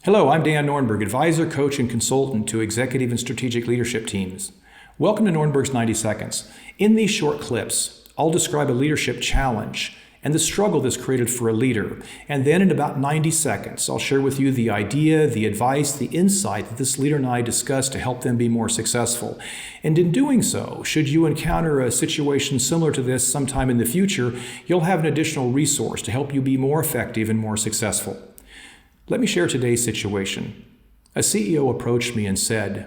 Hello, I'm Dan Norenberg, advisor, coach, and consultant to executive and strategic leadership teams. Welcome to Norenberg's 90 Seconds. In these short clips, I'll describe a leadership challenge and the struggle that's created for a leader. And then in about 90 seconds, I'll share with you the idea, the advice, the insight that this leader and I discussed to help them be more successful. And in doing so, should you encounter a situation similar to this sometime in the future, you'll have an additional resource to help you be more effective and more successful. Let me share today's situation. A CEO approached me and said,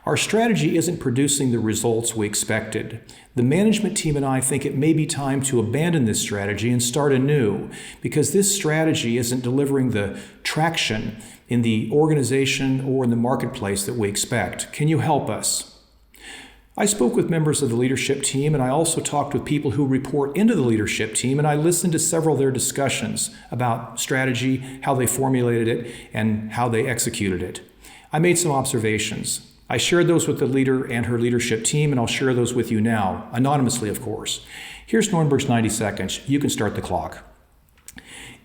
"Our strategy isn't producing the results we expected. The management team and I think it may be time to abandon this strategy and start anew because this strategy isn't delivering the traction in the organization or in the marketplace that we expect. Can you help us?" I spoke with members of the leadership team, and I also talked with people who report into the leadership team, and I listened to several of their discussions about strategy, how they formulated it, and how they executed it. I made some observations. I shared those with the leader and her leadership team, and I'll share those with you now, anonymously, of course. Here's Norenberg's 90 seconds. You can start the clock.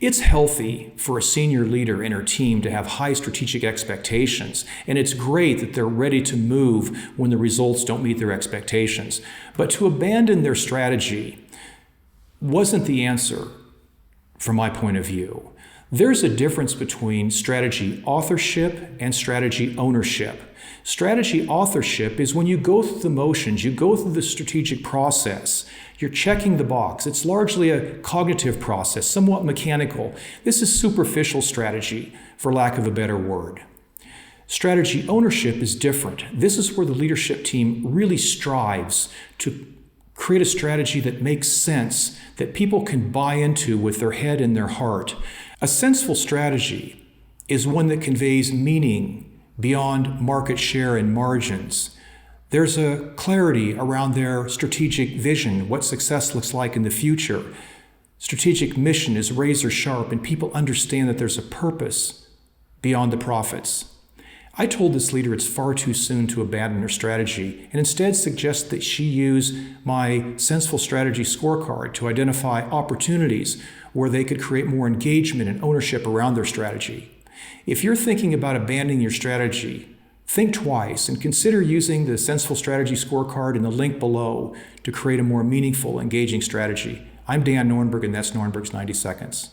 It's healthy for a senior leader and her team to have high strategic expectations, and it's great that they're ready to move when the results don't meet their expectations. But to abandon their strategy wasn't the answer from my point of view. There's a difference between strategy authorship and strategy ownership. Strategy authorship is when you go through the motions, you go through the strategic process, you're checking the box. It's largely a cognitive process, somewhat mechanical. This is superficial strategy, for lack of a better word. Strategy ownership is different. This is where the leadership team really strives to create a strategy that makes sense, that people can buy into with their head and their heart. A senseful strategy is one that conveys meaning beyond market share and margins. There's a clarity around their strategic vision, what success looks like in the future. Strategic mission is razor sharp, and people understand that there's a purpose beyond the profits. I told this leader it's far too soon to abandon her strategy and instead suggest that she use my senseful strategy scorecard to identify opportunities where they could create more engagement and ownership around their strategy. If you're thinking about abandoning your strategy, think twice and consider using the Senseful Strategy Scorecard in the link below to create a more meaningful, engaging strategy. I'm Dan Norenberg, and that's Norenberg's 90 Seconds.